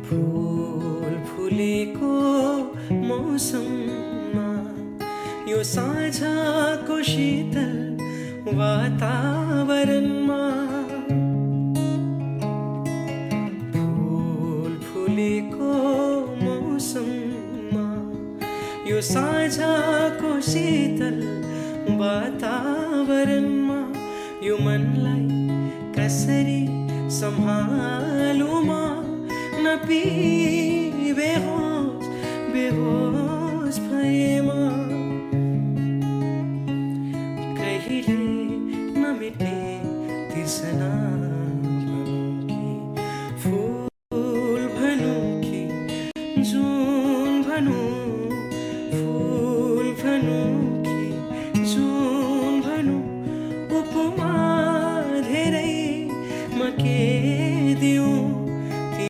फूल फुलेको मौसममा यो साँझको शीतल वातावरणमा फूल फुलेको मौसममा यो साँझको शीतल वातावरणमा यो मनलाई कसरी सम्हालौँ म नपी बेहोस बेहोस भएमा